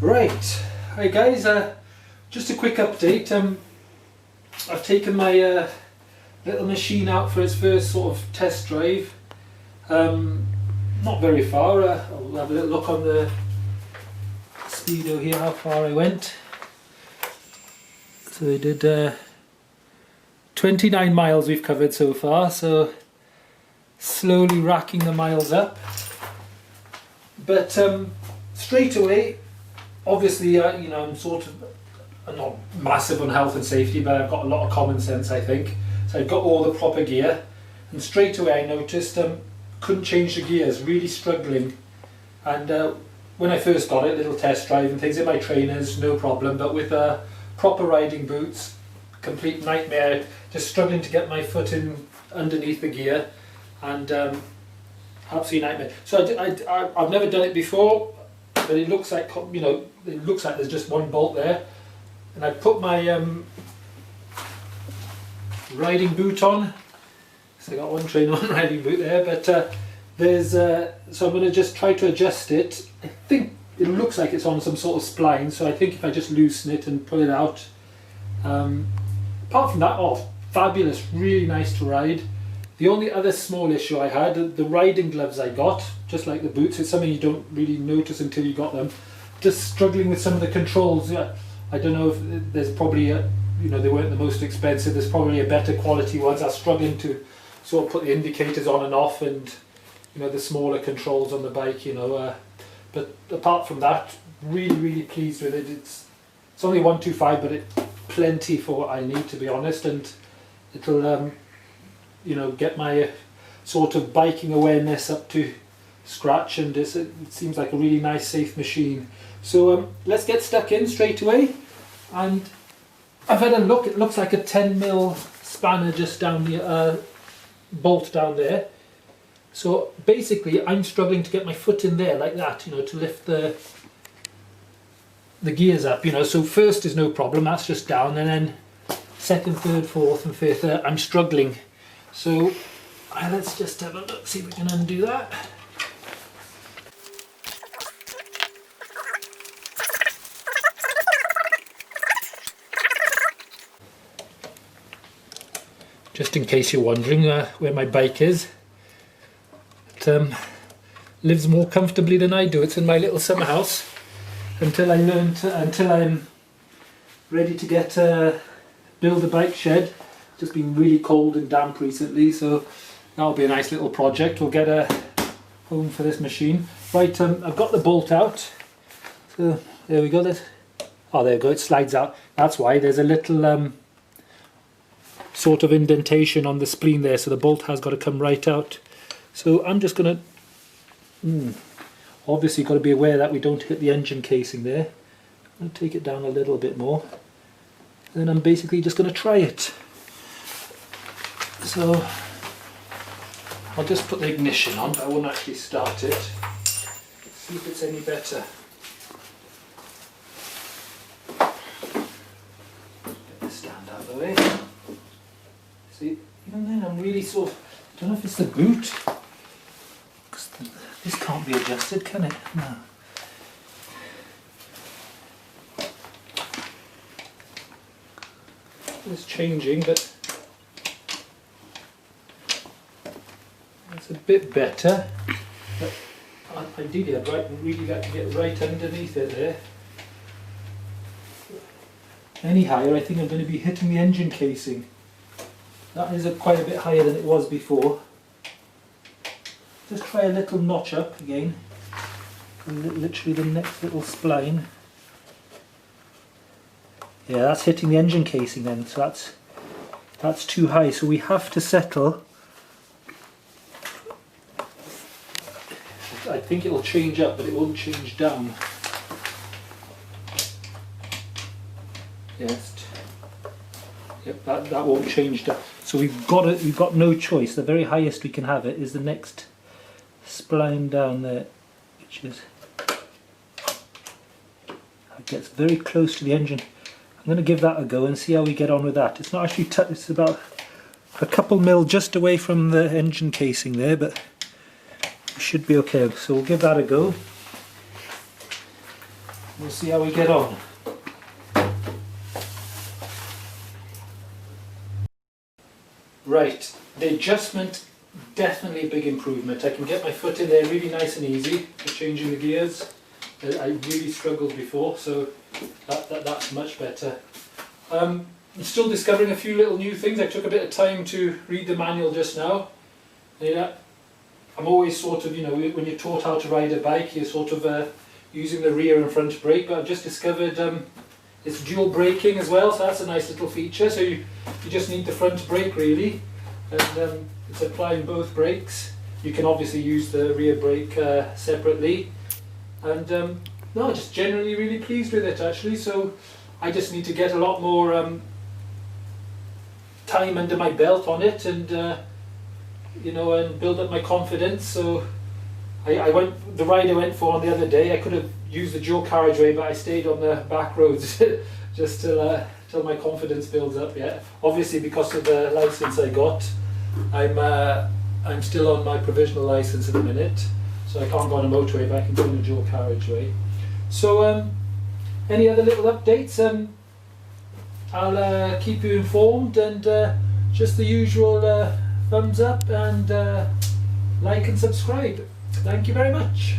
Right, hi guys, just a quick update. I've taken my little machine out for its first sort of test drive. Not very far. I'll have a little look on the speedo here how far I went. So I did 29 miles we've covered so far, so slowly racking the miles up. But straight away, obviously, you know, I'm sort of not massive on health and safety, but I've got a lot of common sense, I think. So I've got all the proper gear, and straight away I noticed couldn't change the gears, really struggling. And when I first got it, little test drive and things in my trainers, no problem, but with proper riding boots, complete nightmare, just struggling to get my foot in underneath the gear, and absolute nightmare. So I've never done it before, but it looks like, you know, it looks like there's just one bolt there, and I put my riding boot on. So I got one trainer, one riding boot there, but there's so I'm going to just try to adjust it. I think it looks like it's on some sort of spline, so I think if I just loosen it and pull it out. Apart from that, oh, fabulous, really nice to ride. The only other small issue I had, the riding gloves I got, just like the boots, it's something you don't really notice until you got them. Just struggling with some of the controls. Yeah, I don't know if there's probably, you know, they weren't the most expensive, there's probably a better quality ones. I was struggling to sort of put the indicators on and off, and, you know, the smaller controls on the bike, you know. But apart from that, really pleased with it. It's only 125, but it's plenty for what I need, to be honest, and it'll you know, get my sort of biking awareness up to scratch, and it seems like a really nice, safe machine. So let's get stuck in straight away. And I've had a look. It looks like a 10mm spanner just down the bolt down there. So basically, I'm struggling to get my foot in there like that, you know, to lift the gears up, you know. So first is no problem, that's just down, and then second, third, fourth and fifth, I'm struggling. So let's just have a look, see if we can undo that. Just in case you're wondering where my bike is, it lives more comfortably than I do. It's in my little summer house until I'm ready to get build a bike shed. Just been really cold and damp recently, so that'll be a nice little project. We'll get a home for this machine. Right, I've got the bolt out. So there we go. Oh, there we go. It slides out. That's why there's a little sort of indentation on the spleen there, so the bolt has got to come right out. So I'm just gonna obviously got to be aware that we don't hit the engine casing there. I'm gonna take it down a little bit more, and then I'm basically just gonna try it. So I'll just put the ignition on, but I won't actually start it. See if it's any better. Get the stand out of the way. See, even then I'm really sort of, I don't know if it's the boot, because this can't be adjusted, can it? No. It's changing, but it's a bit better. But ideally I'd really like to get right underneath it there. Any higher, I think I'm going to be hitting the engine casing. That is quite a bit higher than it was before. Just try a little notch up again. And literally the next little spline. Yeah, that's hitting the engine casing then, so that's too high. So we have to settle. I think it'll change up, but it won't change down. Yes. Yep, that won't change down. So we've got no choice. The very highest we can have it is the next spline down there, which is, it gets very close to the engine. I'm going to give that a go and see how we get on with that. It's not actually it's about a couple mil just away from the engine casing there, but we should be okay. So we'll give that a go. We'll see how we get on. Right, the adjustment, definitely a big improvement. I can get my foot in there really nice and easy for changing the gears. I really struggled before, so that's much better. I'm still discovering a few little new things. I took a bit of time to read the manual just now. Yeah, I'm always sort of, you know, when you're taught how to ride a bike, you're sort of using the rear and front brake, but I've just discovered it's dual braking as well, so that's a nice little feature. So you just need the front brake really, and it's applying both brakes. You can obviously use the rear brake separately, and no, just generally really pleased with it actually. So I just need to get a lot more time under my belt on it, and you know, and build up my confidence. So the ride I went for on the other day, I could have used the dual carriageway, but I stayed on the back roads just till my confidence builds up. Yeah, obviously because of the license I got, I'm still on my provisional license at the minute, so I can't go on a motorway, but I can go on a dual carriageway. So any other little updates? I'll keep you informed, and just the usual thumbs up and like and subscribe. Thank you very much.